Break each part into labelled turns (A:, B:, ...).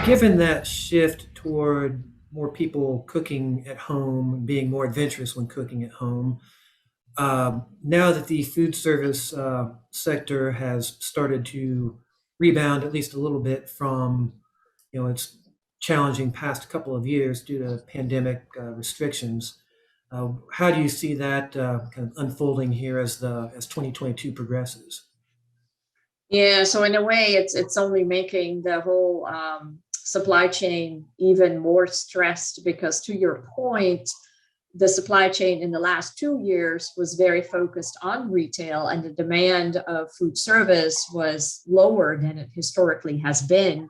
A: Given that shift toward more people cooking at home, being more adventurous when cooking at home, now that the food service sector has started to rebound at least a little bit from, its challenging past couple of years due to pandemic restrictions, how do you see that kind of unfolding here as 2022 progresses?
B: Yeah, so in a way, it's only making the whole supply chain even more stressed because, to your point, the supply chain in the last 2 years was very focused on retail, and the demand of food service was lower than it historically has been.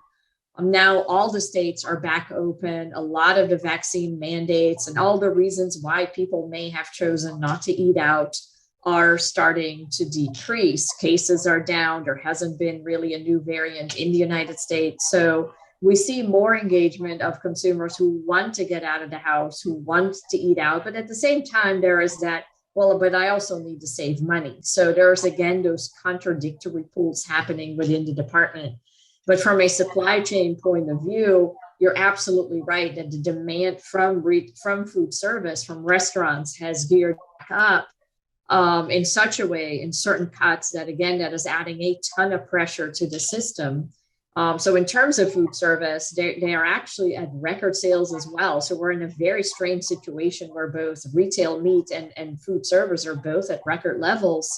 B: Now all the states are back open. A lot of the vaccine mandates and all the reasons why people may have chosen not to eat out are starting to decrease. Cases are down. There hasn't been really a new variant in the United States. So we see more engagement of consumers who want to get out of the house, who want to eat out. But at the same time, there is that, well, but I also need to save money. So there's again those contradictory pulls happening within the department. But from a supply chain point of view, you're absolutely right that the demand from food service, from restaurants, has geared back up in such a way in certain cuts that, again, that is adding a ton of pressure to the system. So in terms of food service, they are actually at record sales as well. So we're in a very strange situation where both retail meat and food service are both at record levels.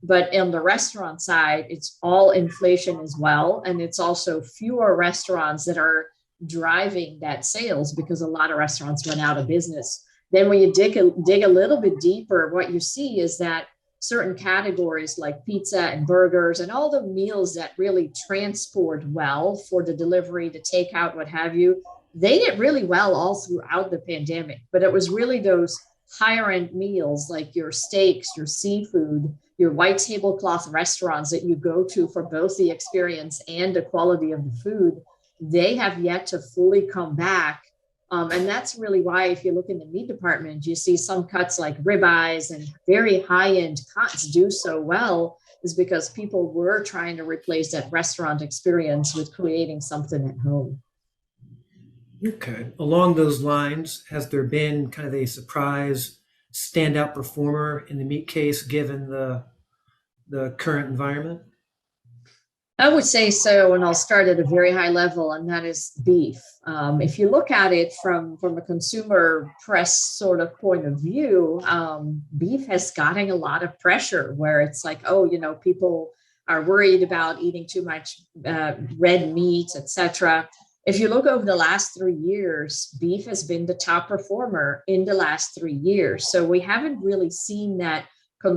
B: But on the restaurant side, it's all inflation as well. And it's also fewer restaurants that are driving that sales because a lot of restaurants went out of business. Then when you dig a little bit deeper, what you see is that certain categories like pizza and burgers and all the meals that really transport well for the delivery, the takeout, what have you, they did really well all throughout the pandemic. But it was really those higher end meals like your steaks, your seafood, your white tablecloth restaurants that you go to for both the experience and the quality of the food, they have yet to fully come back. And that's really why, if you look in the meat department, you see some cuts like ribeyes and very high end cuts do so well, is because people were trying to replace that restaurant experience with creating something at home.
A: Okay. Along those lines, has there been kind of a surprise standout performer in the meat case given the current environment?
B: I would say so, and I'll start at a very high level, and that is beef. If you look at it from a consumer press sort of point of view, beef has gotten a lot of pressure where it's like, oh, people are worried about eating too much red meat, etc. If you look over the last 3 years, beef has been the top performer in the last 3 years. So we haven't really seen that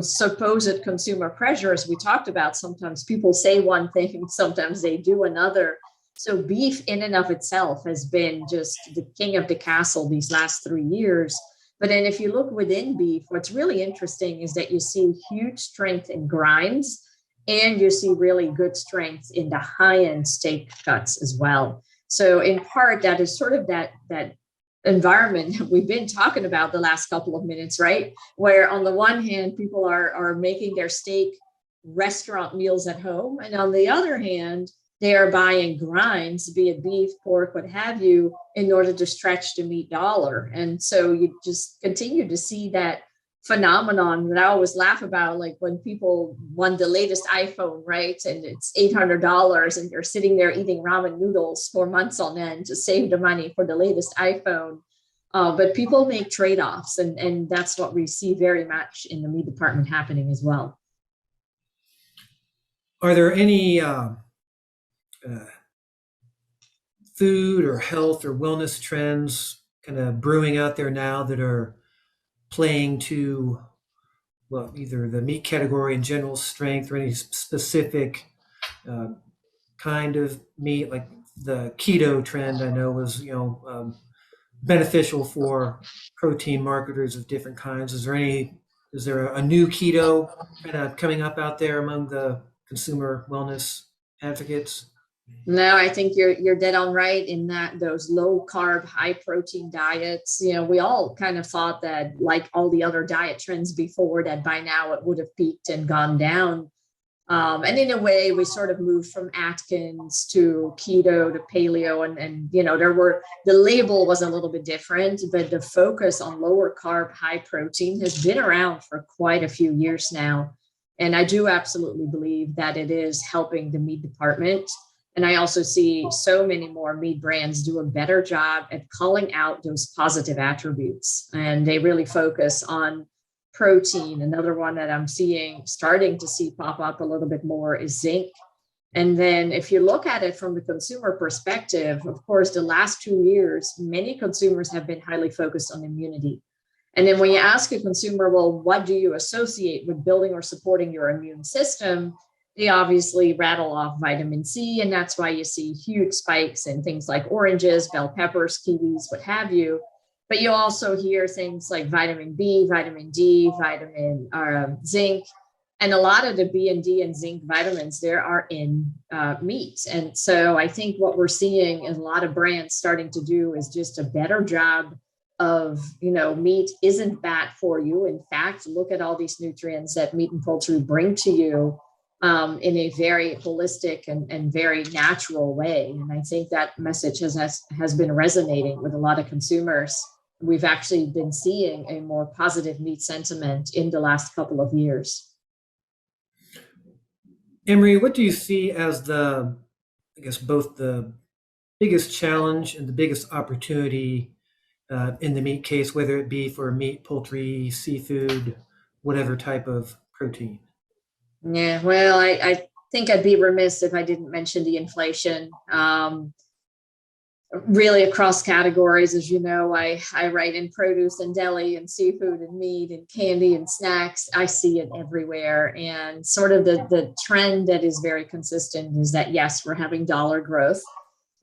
B: supposed consumer pressure, as we talked about. Sometimes people say one thing, sometimes they do another. So beef in and of itself has been just the king of the castle these last 3 years. But then if you look within beef, what's really interesting is that you see huge strength in grinds, and you see really good strength in the high-end steak cuts as well. So in part, that is sort of that environment that we've been talking about the last couple of minutes, right? Where on the one hand, people are making their steak restaurant meals at home. And on the other hand, they are buying grinds, be it beef, pork, what have you, in order to stretch the meat dollar. And so you just continue to see that phenomenon that I always laugh about, like when people want the latest iPhone, right? And it's $800 and you're sitting there eating ramen noodles for months on end to save the money for the latest iPhone. But people make trade-offs, and that's what we see very much in the meat department happening as well.
A: Are there any food or health or wellness trends kind of brewing out there now that are playing to, well, either the meat category in general strength or any specific uh, kind of meat, like the keto trend I know was, beneficial for protein marketers of different kinds. Is there a new keto kind of coming up out there among the consumer wellness advocates?
B: No, I think you're dead on right in that those low carb, high protein diets, we all kind of thought that, like all the other diet trends before, that by now it would have peaked and gone down. And in a way, we sort of moved from Atkins to keto to paleo, and the label was a little bit different, but the focus on lower carb, high protein has been around for quite a few years now. And I do absolutely believe that it is helping the meat department. And I also see so many more meat brands do a better job at calling out those positive attributes. And they really focus on protein. Another one that I'm starting to see pop up a little bit more is zinc. And then if you look at it from the consumer perspective, of course, the last 2 years, many consumers have been highly focused on immunity. And then when you ask a consumer, well, what do you associate with building or supporting your immune system? They obviously rattle off vitamin C, and that's why you see huge spikes in things like oranges, bell peppers, kiwis, what have you. But you also hear things like vitamin B, vitamin D, vitamin zinc, and a lot of the B and D and zinc vitamins there are in meat. And so I think what we're seeing is a lot of brands starting to do is just a better job of, meat isn't bad for you. In fact, look at all these nutrients that meat and poultry bring to you in a very holistic and very natural way. And I think that message has been resonating with a lot of consumers. We've actually been seeing a more positive meat sentiment in the last couple of years.
A: Anne-Marie, what do you see as both the biggest challenge and the biggest opportunity in the meat case, whether it be for meat, poultry, seafood, whatever type of protein?
B: Yeah, well, I think I'd be remiss if I didn't mention the inflation. Really across categories, as you know, I write in produce and deli and seafood and meat and candy and snacks. I see it everywhere. And sort of the trend that is very consistent is that, yes, we're having dollar growth,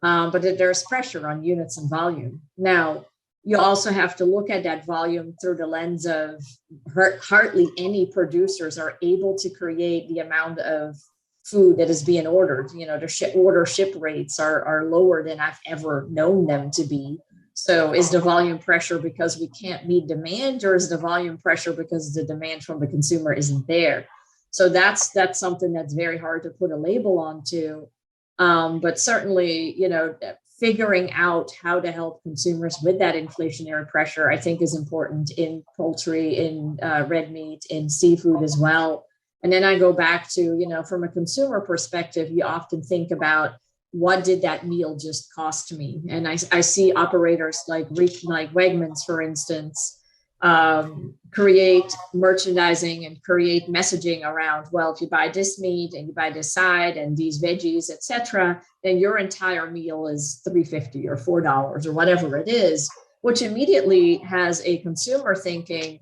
B: but there's pressure on units and volume. Now, you also have to look at that volume through the lens of hardly any producers are able to create the amount of food that is being ordered. The ship rates are lower than I've ever known them to be. So is the volume pressure because we can't meet demand, or is the volume pressure because the demand from the consumer isn't there? So that's something that's very hard to put a label onto. But certainly, figuring out how to help consumers with that inflationary pressure, I think, is important in poultry, in red meat, in seafood as well. And then I go back to, from a consumer perspective, you often think about, what did that meal just cost me? And I see operators like Wegmans, for instance, create merchandising and create messaging around, well, if you buy this meat and you buy this side and these veggies, etc., then your entire meal is $3.50 or $4 or whatever it is, which immediately has a consumer thinking,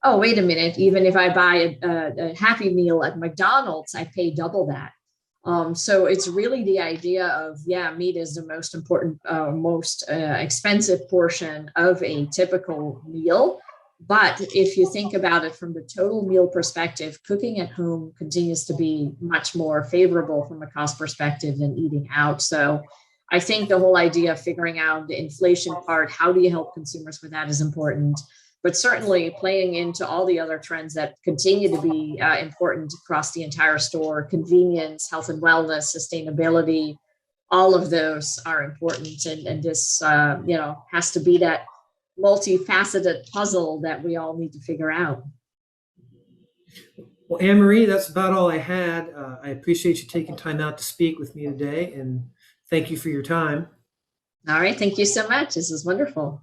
B: oh, wait a minute, even if I buy a Happy Meal at McDonald's, I pay double that. So it's really the idea of, meat is the most important, most expensive portion of a typical meal. But if you think about it from the total meal perspective, cooking at home continues to be much more favorable from a cost perspective than eating out. So I think the whole idea of figuring out the inflation part, how do you help consumers with that, is important. But certainly playing into all the other trends that continue to be important across the entire store: convenience, health and wellness, sustainability, all of those are important. And this, has to be that multifaceted puzzle that we all need to figure out.
A: Well, Anne-Marie, that's about all I had. I appreciate you taking time out to speak with me today, and thank you for your time.
B: All right. Thank you so much. This is wonderful.